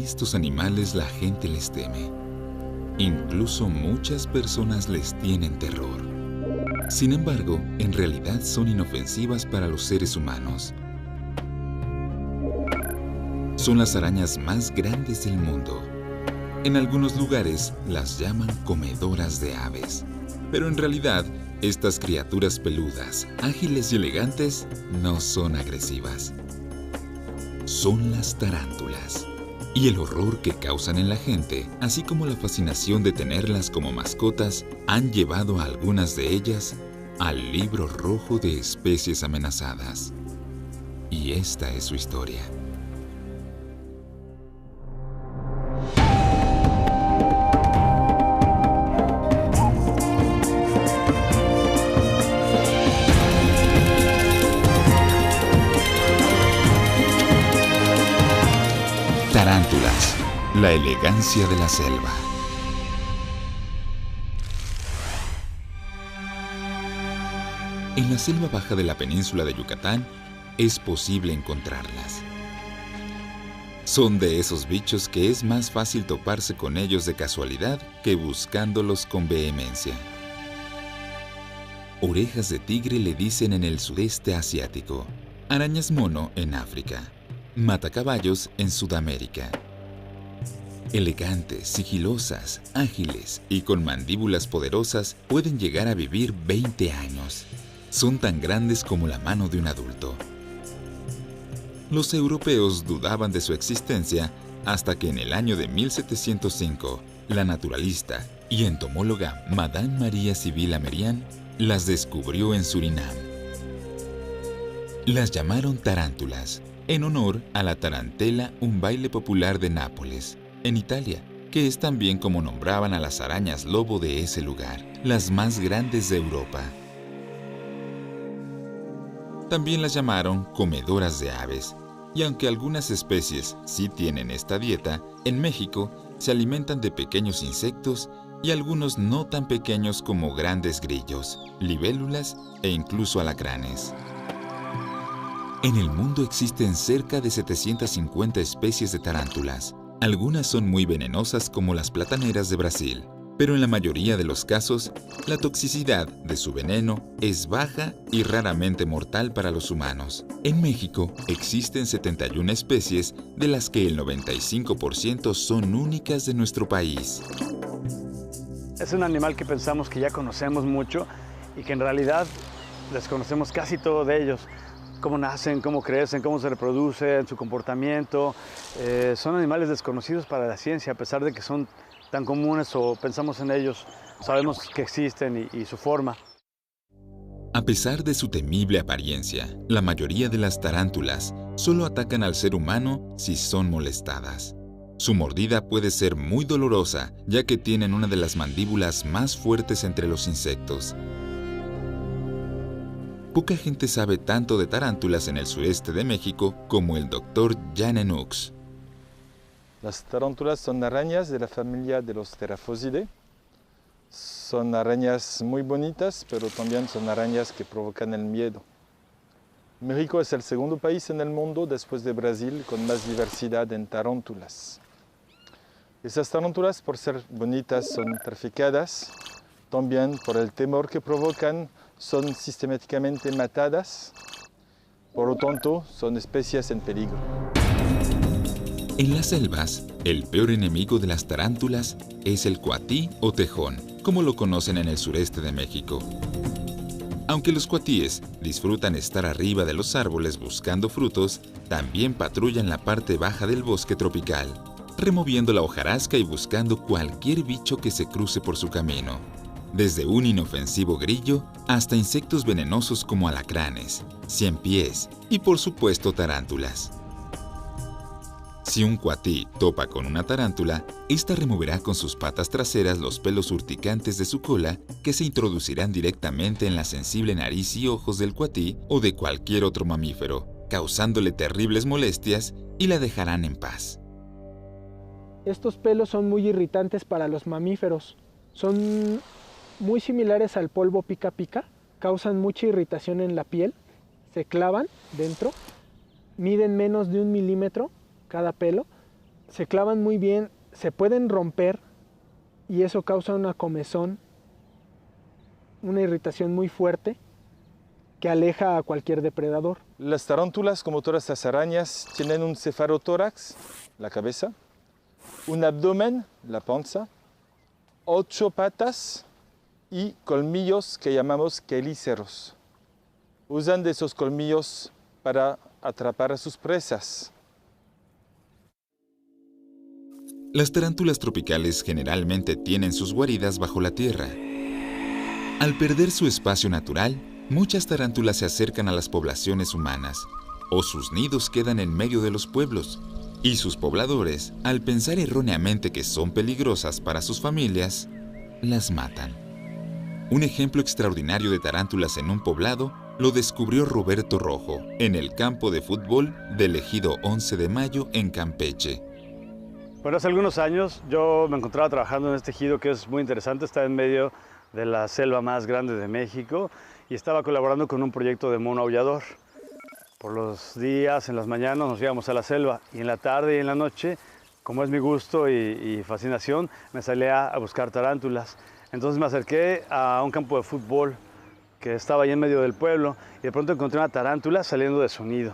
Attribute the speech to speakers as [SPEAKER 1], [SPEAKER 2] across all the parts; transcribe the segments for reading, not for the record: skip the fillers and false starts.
[SPEAKER 1] estos animales la gente les teme. Incluso muchas personas les tienen terror. Sin embargo, en realidad son inofensivas para los seres humanos. Son las arañas más grandes del mundo. En algunos lugares las llaman comedoras de aves. Pero en realidad, estas criaturas peludas, ágiles y elegantes, no son agresivas. Son las tarántulas. Y el horror que causan en la gente, así como la fascinación de tenerlas como mascotas, han llevado a algunas de ellas al libro rojo de especies amenazadas. Y esta es su historia. Tarántulas, la elegancia de la selva. En la selva baja de la península de Yucatán es posible encontrarlas. Son de esos bichos que es más fácil toparse con ellos de casualidad que buscándolos con vehemencia. Orejas de tigre le dicen en el sudeste asiático, arañas mono en África, matacaballos en Sudamérica. Elegantes, sigilosas, ágiles y con mandíbulas poderosas, pueden llegar a vivir 20 años. Son tan grandes como la mano de un adulto. Los europeos dudaban de su existencia hasta que en el año de 1705, la naturalista y entomóloga Madame María Sibila Merian las descubrió en Surinam. Las llamaron tarántulas, en honor a la tarantela, un baile popular de Nápoles, en Italia, que es también como nombraban a las arañas lobo de ese lugar, las más grandes de Europa. También las llamaron comedoras de aves, y aunque algunas especies sí tienen esta dieta, en México se alimentan de pequeños insectos y algunos no tan pequeños como grandes grillos, libélulas e incluso alacranes. En el mundo existen cerca de 750 especies de tarántulas. Algunas son muy venenosas como las plataneras de Brasil, pero en la mayoría de los casos, la toxicidad de su veneno es baja y raramente mortal para los humanos. En México existen 71 especies, de las que el 95% son únicas de nuestro país.
[SPEAKER 2] Es un animal que pensamos que ya conocemos mucho y que en realidad desconocemos casi todo de ellos. Cómo nacen, cómo crecen, cómo se reproducen, su comportamiento. Son animales desconocidos para la ciencia, a pesar de que son tan comunes o pensamos en ellos, sabemos que existen y su forma.
[SPEAKER 1] A pesar de su temible apariencia, la mayoría de las tarántulas solo atacan al ser humano si son molestadas. Su mordida puede ser muy dolorosa, ya que tienen una de las mandíbulas más fuertes entre los insectos. Poca gente sabe tanto de tarántulas en el sureste de México como el Dr. Jan Enoux.
[SPEAKER 3] Las tarántulas son arañas de la familia de los Theraphosidae. Son arañas muy bonitas, pero también son arañas que provocan el miedo. México es el segundo país en el mundo, después de Brasil, con más diversidad en tarántulas. Esas tarántulas, por ser bonitas, son traficadas. También por el temor que provocan, son sistemáticamente matadas. Por lo tanto, son especies en peligro.
[SPEAKER 1] En las selvas, el peor enemigo de las tarántulas es el cuatí o tejón, como lo conocen en el sureste de México. Aunque los cuatíes disfrutan estar arriba de los árboles buscando frutos, también patrullan la parte baja del bosque tropical, removiendo la hojarasca y buscando cualquier bicho que se cruce por su camino. Desde un inofensivo grillo hasta insectos venenosos como alacranes, ciempiés y por supuesto tarántulas. Si un cuatí topa con una tarántula, ésta removerá con sus patas traseras los pelos urticantes de su cola que se introducirán directamente en la sensible nariz y ojos del cuatí o de cualquier otro mamífero, causándole terribles molestias y la dejarán en paz.
[SPEAKER 4] Estos pelos son muy irritantes para los mamíferos. Son muy similares al polvo pica pica, causan mucha irritación en la piel, se clavan dentro, miden menos de 1 milímetro cada pelo Se clavan muy bien, se pueden romper y eso causa una comezón, una irritación muy fuerte que aleja a cualquier depredador.
[SPEAKER 3] Las tarántulas, como todas las arañas, tienen un cefalotórax, la cabeza, un abdomen, la panza, 8 patas y colmillos que llamamos quelíceros. Usan de esos colmillos para atrapar a sus presas.
[SPEAKER 1] Las tarántulas tropicales generalmente tienen sus guaridas bajo la tierra. Al perder su espacio natural, muchas tarántulas se acercan a las poblaciones humanas, o sus nidos quedan en medio de los pueblos, y sus pobladores, al pensar erróneamente que son peligrosas para sus familias, las matan. Un ejemplo extraordinario de tarántulas en un poblado lo descubrió Roberto Rojo en el campo de fútbol del ejido 11 de Mayo en Campeche.
[SPEAKER 2] Bueno, hace algunos años yo me encontraba trabajando en este ejido que es muy interesante, está en medio de la selva más grande de México y estaba colaborando con un proyecto de mono aullador. Por los días, en las mañanas nos íbamos a la selva y en la tarde y en la noche, como es mi gusto y fascinación, me salía a buscar tarántulas. Entonces me acerqué a un campo de fútbol que estaba ahí en medio del pueblo y de pronto encontré una tarántula saliendo de su nido.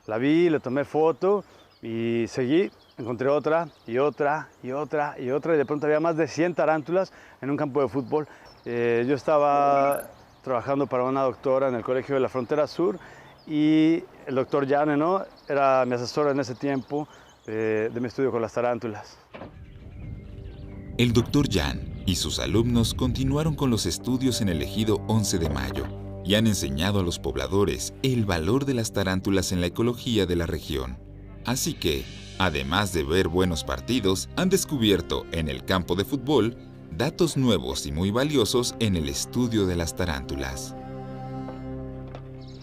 [SPEAKER 2] La vi, le tomé foto y seguí. Encontré otra y otra y otra y otra y de pronto había más de 100 tarántulas en un campo de fútbol. Yo estaba trabajando para una doctora en el Colegio de la Frontera Sur y el doctor Yane, ¿no?, era mi asesor en ese tiempo de mi estudio con las tarántulas.
[SPEAKER 1] El doctor Jan y sus alumnos continuaron con los estudios en el ejido 11 de Mayo y han enseñado a los pobladores el valor de las tarántulas en la ecología de la región. Así que, además de ver buenos partidos, han descubierto en el campo de fútbol datos nuevos y muy valiosos en el estudio de las tarántulas.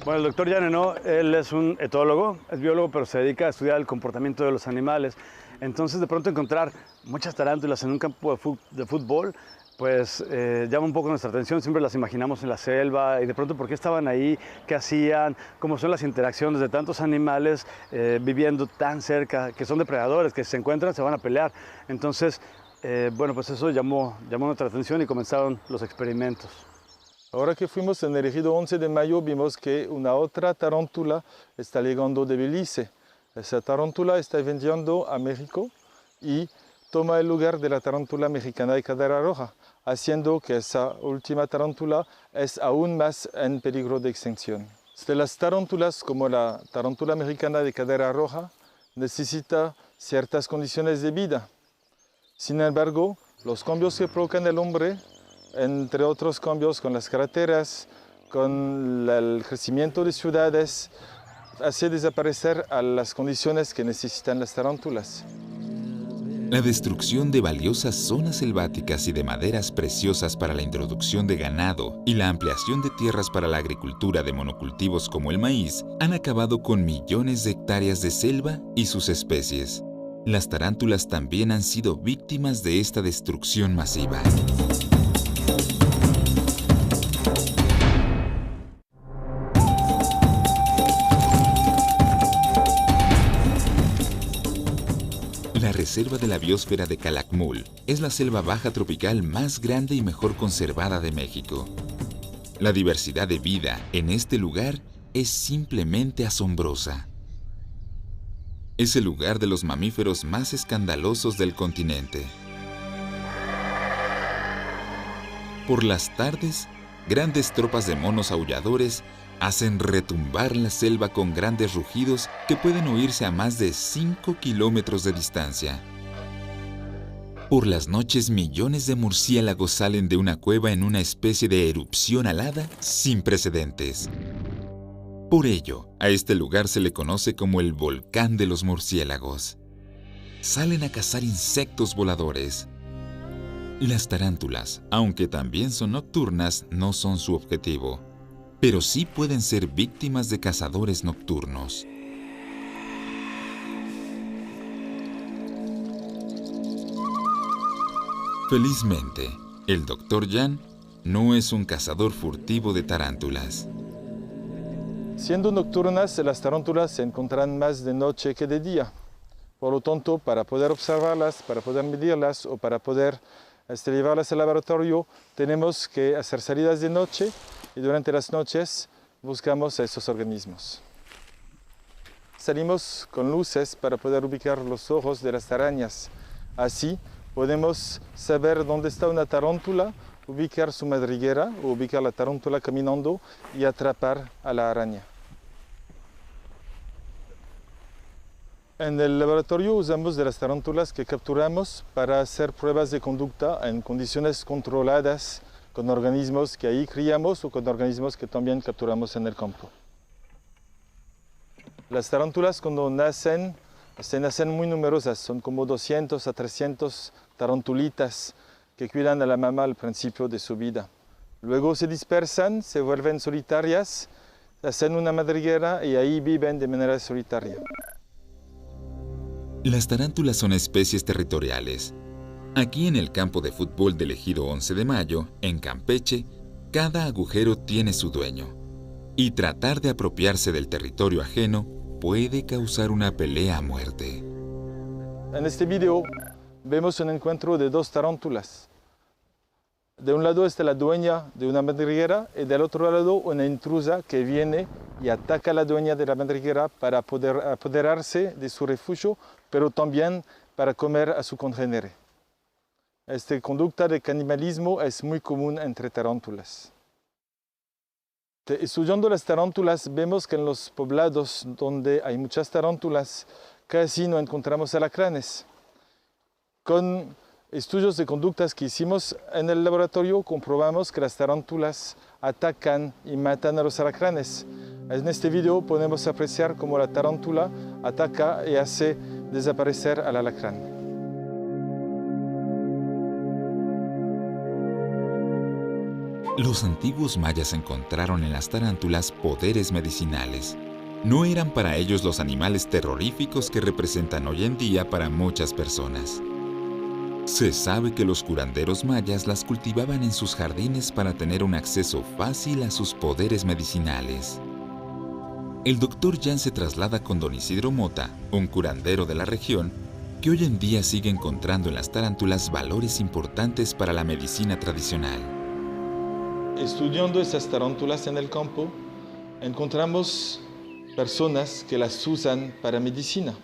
[SPEAKER 2] Bueno, el doctor Yane, ¿no?, él es un etólogo, es biólogo, pero se dedica a estudiar el comportamiento de los animales. Entonces, de pronto encontrar muchas tarántulas en un campo de fútbol, pues llama un poco nuestra atención. Siempre las imaginamos en la selva y de pronto, ¿por qué estaban ahí? ¿Qué hacían? ¿Cómo son las interacciones de tantos animales viviendo tan cerca, que son depredadores, que si se encuentran se van a pelear? Entonces, bueno, pues eso llamó nuestra atención y comenzaron los experimentos.
[SPEAKER 3] Ahora que fuimos en el ejido 11 de Mayo, vimos que una otra tarántula está llegando de Belice. Esa tarántula está vendiendo a México y toma el lugar de la tarántula mexicana de cadera roja, haciendo que esa última tarántula es aún más en peligro de extinción. Las tarántulas, como la tarántula mexicana de cadera roja, necesitan ciertas condiciones de vida. Sin embargo, los cambios que provocan el hombre, entre otros cambios con las carreteras, con el crecimiento de ciudades, hace desaparecer a las condiciones que necesitan las tarántulas.
[SPEAKER 1] La destrucción de valiosas zonas selváticas y de maderas preciosas para la introducción de ganado y la ampliación de tierras para la agricultura de monocultivos como el maíz han acabado con millones de hectáreas de selva y sus especies. Las tarántulas también han sido víctimas de esta destrucción masiva. La Reserva de la Biosfera de Calakmul es la selva baja tropical más grande y mejor conservada de México. La diversidad de vida en este lugar es simplemente asombrosa. Es el lugar de los mamíferos más escandalosos del continente. Por las tardes, grandes tropas de monos aulladores hacen retumbar la selva con grandes rugidos que pueden oírse a más de 5 kilómetros de distancia. Por las noches, millones de murciélagos salen de una cueva en una especie de erupción alada sin precedentes. Por ello, a este lugar se le conoce como el volcán de los murciélagos. Salen a cazar insectos voladores. Las tarántulas, aunque también son nocturnas, no son su objetivo, pero sí pueden ser víctimas de cazadores nocturnos. Felizmente, el Dr. Jan no es un cazador furtivo de tarántulas.
[SPEAKER 3] Siendo nocturnas, las tarántulas se encuentran más de noche que de día. Por lo tanto, para poder observarlas, para poder medirlas o para poder llevarlas al laboratorio, tenemos que hacer salidas de noche y durante las noches buscamos a esos organismos. Salimos con luces para poder ubicar los ojos de las arañas. Así podemos saber dónde está una tarántula, ubicar su madriguera o ubicar la tarántula caminando y atrapar a la araña. En el laboratorio usamos de las tarántulas que capturamos para hacer pruebas de conducta en condiciones controladas con organismos que ahí criamos o con organismos que también capturamos en el campo. Las tarántulas cuando nacen, se nacen muy numerosas, son como 200 a 300 tarántulitas que cuidan a la mamá al principio de su vida. Luego se dispersan, se vuelven solitarias, hacen una madriguera y ahí viven de manera solitaria.
[SPEAKER 1] Las tarántulas son especies territoriales. Aquí en el campo de fútbol del Ejido 11 de Mayo, en Campeche, cada agujero tiene su dueño. Y tratar de apropiarse del territorio ajeno puede causar una pelea a muerte.
[SPEAKER 3] En este video vemos un encuentro de dos tarántulas. De un lado está la dueña de una madriguera y del otro lado una intrusa que viene y ataca a la dueña de la madriguera para poder apoderarse de su refugio, pero también para comer a su congénere. Esta conducta de canibalismo es muy común entre tarántulas. Estudiando las tarántulas, vemos que en los poblados donde hay muchas tarántulas casi no encontramos alacranes. Con estudios de conductas que hicimos en el laboratorio, comprobamos que las tarántulas atacan y matan a los alacranes. En este video podemos apreciar cómo la tarántula ataca y hace desaparecer al alacrán.
[SPEAKER 1] Los antiguos mayas encontraron en las tarántulas poderes medicinales. No eran para ellos los animales terroríficos que representan hoy en día para muchas personas. Se sabe que los curanderos mayas las cultivaban en sus jardines para tener un acceso fácil a sus poderes medicinales. El doctor Jan se traslada con don Isidro Mota, un curandero de la región, que hoy en día sigue encontrando en las tarántulas valores importantes para la medicina tradicional.
[SPEAKER 3] Estudiando estas tarántulas en el campo, encontramos personas que las usan para medicina.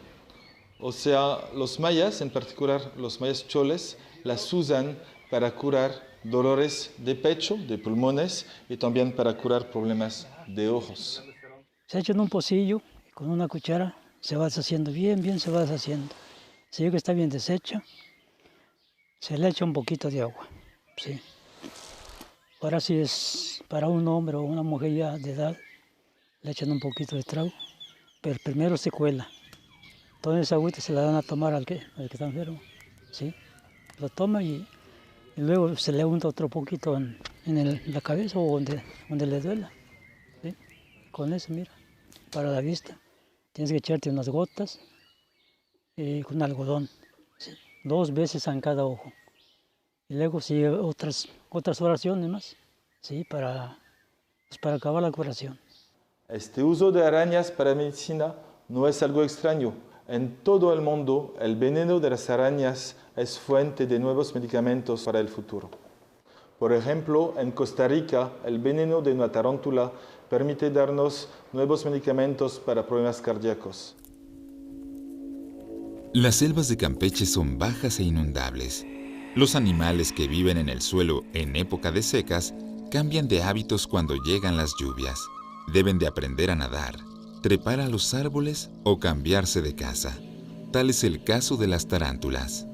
[SPEAKER 3] O sea, los mayas, en particular los mayas choles, las usan para curar dolores de pecho, de pulmones y también para curar problemas de ojos.
[SPEAKER 5] Se echa en un pocillo y con una cuchara se va deshaciendo, bien se va deshaciendo. Si ve que está bien deshecha, se le echa un poquito de agua. Sí. Ahora si es para un hombre o una mujer ya de edad, le echan un poquito de trago, pero primero se cuela. Toda esa agüita se la dan a tomar al que está enfermo. ¿Sí? Lo toma y luego se le unta otro poquito en la cabeza o donde le duela. ¿Sí? Con eso, mira, para la vista, tienes que echarte unas gotas con algodón, ¿sí? 2 veces en cada ojo. Y luego sigue otras oraciones más, ¿sí? para acabar la curación.
[SPEAKER 3] Este uso de arañas para medicina no es algo extraño. En todo el mundo, el veneno de las arañas es fuente de nuevos medicamentos para el futuro. Por ejemplo, en Costa Rica, el veneno de una tarántula permite darnos nuevos medicamentos para problemas cardíacos.
[SPEAKER 1] Las selvas de Campeche son bajas e inundables. Los animales que viven en el suelo en época de secas cambian de hábitos cuando llegan las lluvias. Deben de aprender a nadar, trepar a los árboles o cambiarse de casa. Tal es el caso de las tarántulas.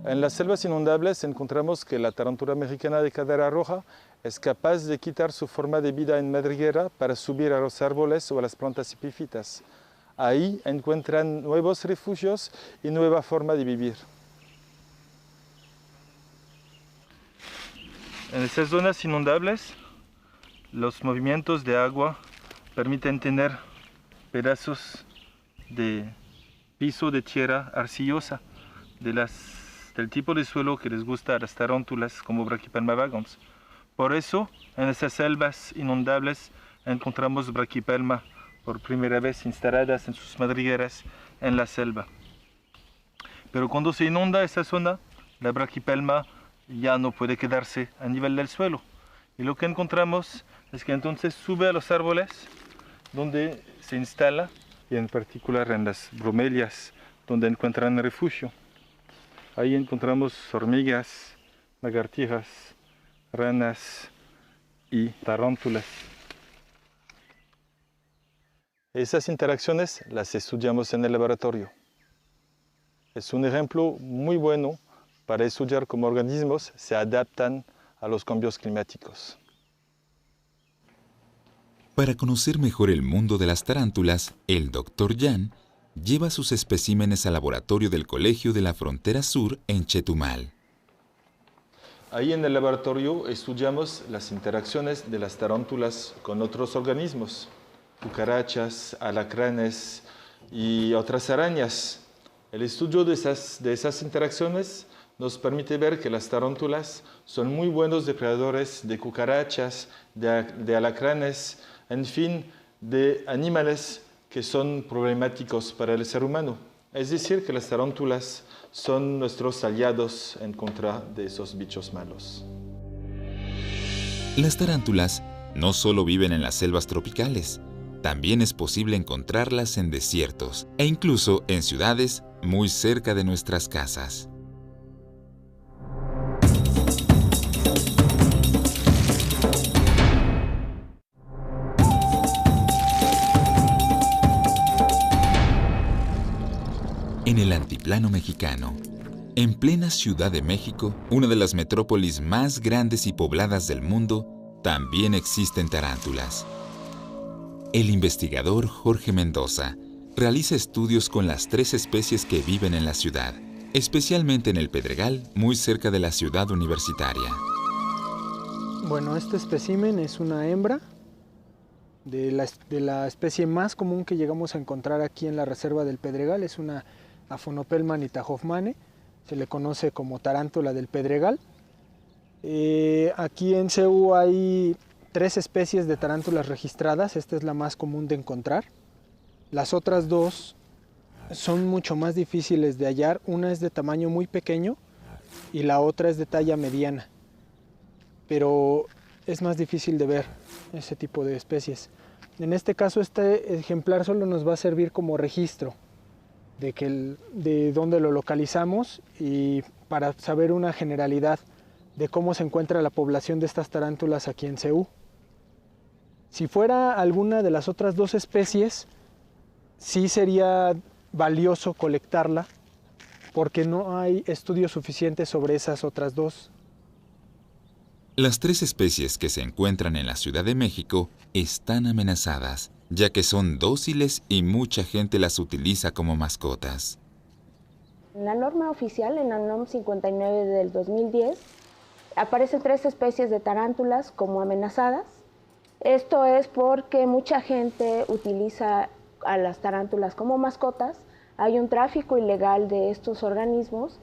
[SPEAKER 3] En las selvas inundables encontramos que la tarántula mexicana de cadera roja es capaz de quitar su forma de vida en madriguera para subir a los árboles o a las plantas epífitas. Ahí encuentran nuevos refugios y nueva forma de vivir. En esas zonas inundables, los movimientos de agua permiten tener pedazos de piso de tierra arcillosa del tipo de suelo que les gusta a las tarántulas como Brachypelma vagans. Por eso, en esas selvas inundables encontramos Brachypelma por primera vez instaladas en sus madrigueras en la selva. Pero cuando se inunda esa zona, la braquipelma ya no puede quedarse a nivel del suelo. Y lo que encontramos es que entonces sube a los árboles donde se instala, y en particular en las bromelias, donde encuentran refugio. Ahí encontramos hormigas, lagartijas, ranas y tarántulas. Esas interacciones las estudiamos en el laboratorio. Es un ejemplo muy bueno para estudiar cómo organismos se adaptan a los cambios climáticos.
[SPEAKER 1] Para conocer mejor el mundo de las tarántulas, el Dr. Jan lleva sus especímenes al laboratorio del Colegio de la Frontera Sur en Chetumal.
[SPEAKER 3] Ahí en el laboratorio estudiamos las interacciones de las tarántulas con otros organismos, cucarachas, alacranes y otras arañas. El estudio de esas interacciones nos permite ver que las tarántulas son muy buenos depredadores de cucarachas, de alacranes, en fin, de animales que son problemáticos para el ser humano. Es decir, que las tarántulas son nuestros aliados en contra de esos bichos malos.
[SPEAKER 1] Las tarántulas no solo viven en las selvas tropicales, también es posible encontrarlas en desiertos e incluso en ciudades muy cerca de nuestras casas. En el altiplano mexicano, en plena Ciudad de México, una de las metrópolis más grandes y pobladas del mundo, también existen tarántulas. El investigador Jorge Mendoza realiza estudios con las 3 especies que viven en la ciudad, especialmente en el Pedregal, muy cerca de la ciudad universitaria.
[SPEAKER 4] Bueno, este espécimen es una hembra de la especie más común que llegamos a encontrar aquí en la reserva del Pedregal. Es una Aphonopelma nitahofmane, se le conoce como tarántula del Pedregal. Aquí en CEU hay 3 especies de tarántulas registradas, esta es la más común de encontrar. Las otras 2 son mucho más difíciles de hallar, una es de tamaño muy pequeño y la otra es de talla mediana, pero es más difícil de ver ese tipo de especies. En este caso, este ejemplar solo nos va a servir como registro de dónde lo localizamos y para saber una generalidad de cómo se encuentra la población de estas tarántulas aquí en CEU. Si fuera alguna de las otras 2 especies, sí sería valioso colectarla porque no hay estudios suficientes sobre esas otras 2.
[SPEAKER 1] Las 3 especies que se encuentran en la Ciudad de México están amenazadas, ya que son dóciles y mucha gente las utiliza como mascotas.
[SPEAKER 6] En la norma oficial, en la NOM 59 del 2010, aparecen 3 especies de tarántulas como amenazadas. Esto es porque mucha gente utiliza a las tarántulas como mascotas, hay un tráfico ilegal de estos organismos.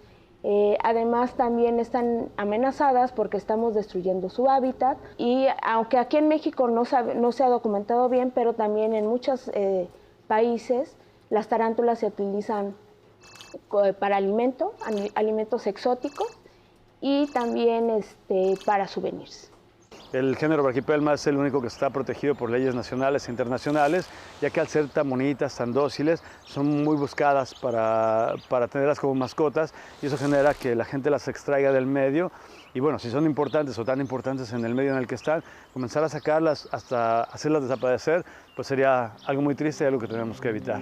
[SPEAKER 6] Además también están amenazadas porque estamos destruyendo su hábitat y aunque aquí en México no se ha documentado bien, pero también en muchos países las tarántulas se utilizan para alimentos exóticos y también para souvenirs.
[SPEAKER 2] El género Brachypelma es el único que está protegido por leyes nacionales e internacionales, ya que al ser tan bonitas, tan dóciles, son muy buscadas para tenerlas como mascotas y eso genera que la gente las extraiga del medio. Y bueno, si son importantes o tan importantes en el medio en el que están, comenzar a sacarlas hasta hacerlas desaparecer, pues sería algo muy triste y algo que tenemos que evitar.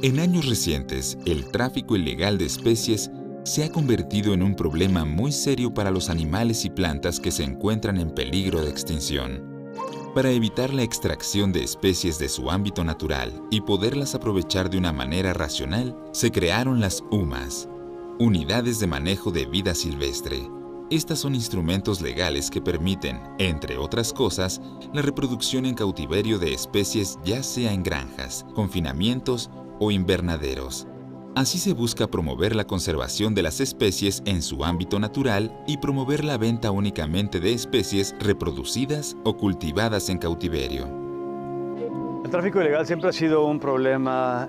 [SPEAKER 1] En años recientes, el tráfico ilegal de especies se ha convertido en un problema muy serio para los animales y plantas que se encuentran en peligro de extinción. Para evitar la extracción de especies de su ámbito natural y poderlas aprovechar de una manera racional, se crearon las UMAS, Unidades de Manejo de Vida Silvestre. Estas son instrumentos legales que permiten, entre otras cosas, la reproducción en cautiverio de especies ya sea en granjas, confinamientos o invernaderos. Así se busca promover la conservación de las especies en su ámbito natural y promover la venta únicamente de especies reproducidas o cultivadas en cautiverio.
[SPEAKER 2] El tráfico ilegal siempre ha sido un problema.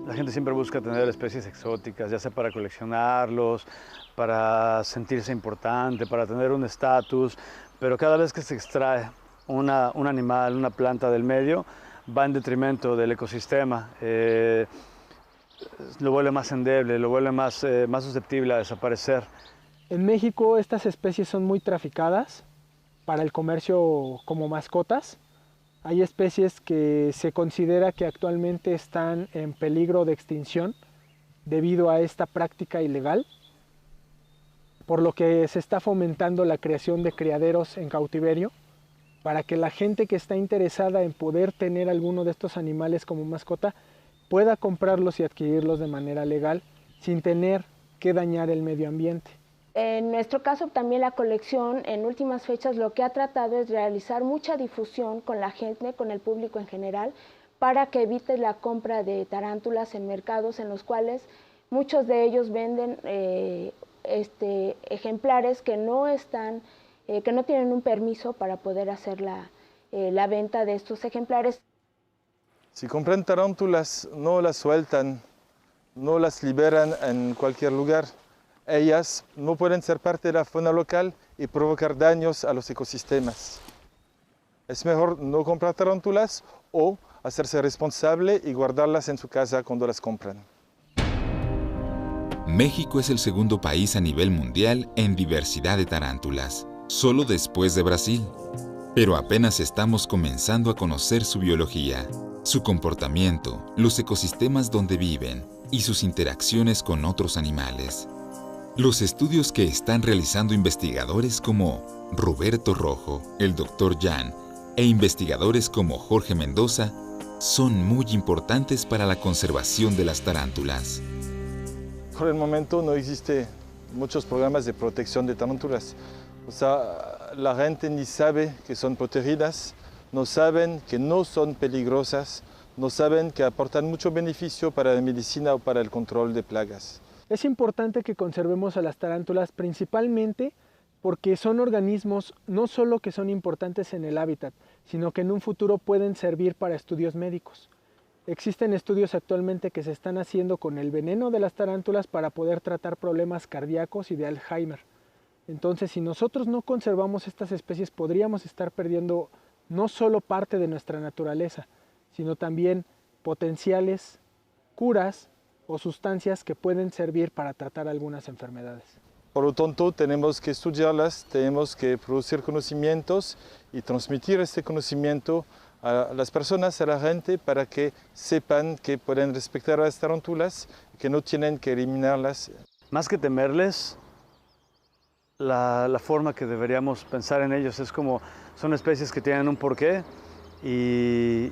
[SPEAKER 2] La gente siempre busca tener especies exóticas, ya sea para coleccionarlos, para sentirse importante, para tener un estatus, pero cada vez que se extrae un animal, una planta del medio, va en detrimento del ecosistema. Lo vuelve más endeble, lo vuelve más susceptible a desaparecer.
[SPEAKER 4] En México estas especies son muy traficadas para el comercio como mascotas. Hay especies que se considera que actualmente están en peligro de extinción debido a esta práctica ilegal, por lo que se está fomentando la creación de criaderos en cautiverio para que la gente que está interesada en poder tener alguno de estos animales como mascota pueda comprarlos y adquirirlos de manera legal sin tener que dañar el medio ambiente.
[SPEAKER 6] En nuestro caso también la colección en últimas fechas lo que ha tratado es realizar mucha difusión con la gente, con el público en general, para que evite la compra de tarántulas en mercados en los cuales muchos de ellos venden ejemplares que no tienen un permiso para poder hacer la venta de estos ejemplares.
[SPEAKER 3] Si compran tarántulas, no las sueltan, no las liberan en cualquier lugar. Ellas no pueden ser parte de la fauna local y provocar daños a los ecosistemas. Es mejor no comprar tarántulas o hacerse responsable y guardarlas en su casa cuando las compran.
[SPEAKER 1] México es el segundo país a nivel mundial en diversidad de tarántulas, solo después de Brasil. Pero apenas estamos comenzando a conocer su biología, su comportamiento, los ecosistemas donde viven y sus interacciones con otros animales. Los estudios que están realizando investigadores como Roberto Rojo, el Dr. Jan, e investigadores como Jorge Mendoza son muy importantes para la conservación de las tarántulas.
[SPEAKER 3] Por el momento no existen muchos programas de protección de tarántulas. O sea, la gente ni sabe que son protegidas, no saben que no son peligrosas, no saben que aportan mucho beneficio para la medicina o para el control de plagas.
[SPEAKER 4] Es importante que conservemos a las tarántulas principalmente porque son organismos no solo que son importantes en el hábitat, sino que en un futuro pueden servir para estudios médicos. Existen estudios actualmente que se están haciendo con el veneno de las tarántulas para poder tratar problemas cardíacos y de Alzheimer. Entonces, si nosotros no conservamos estas especies, podríamos estar perdiendo no solo parte de nuestra naturaleza, sino también potenciales curas o sustancias que pueden servir para tratar algunas enfermedades.
[SPEAKER 3] Por lo tanto, tenemos que estudiarlas, tenemos que producir conocimientos y transmitir este conocimiento a las personas, a la gente, para que sepan que pueden respetar a las tarántulas, que no tienen que eliminarlas.
[SPEAKER 2] Más que temerles, la forma que deberíamos pensar en ellos es como son especies que tienen un porqué y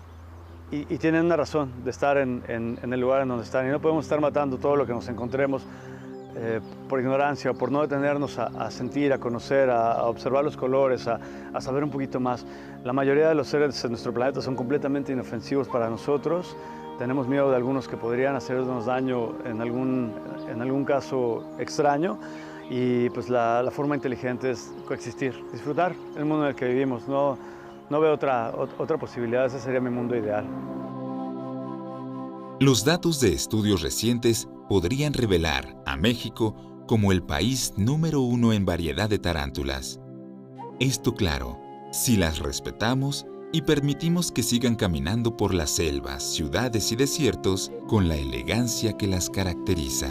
[SPEAKER 2] tienen una razón de estar en el lugar en donde están. Y no podemos estar matando todo lo que nos encontremos por ignorancia o por no detenernos a sentir, a conocer, a observar los colores, a saber un poquito más. La mayoría de los seres en nuestro planeta son completamente inofensivos para nosotros. Tenemos miedo de algunos que podrían hacernos daño en algún caso extraño. Y pues la forma inteligente es coexistir, disfrutar el mundo en el que vivimos. No veo otra posibilidad, ese sería mi mundo ideal.
[SPEAKER 1] Los datos de estudios recientes podrían revelar a México como el país número 1 en variedad de tarántulas. Esto claro, si las respetamos y permitimos que sigan caminando por las selvas, ciudades y desiertos con la elegancia que las caracteriza.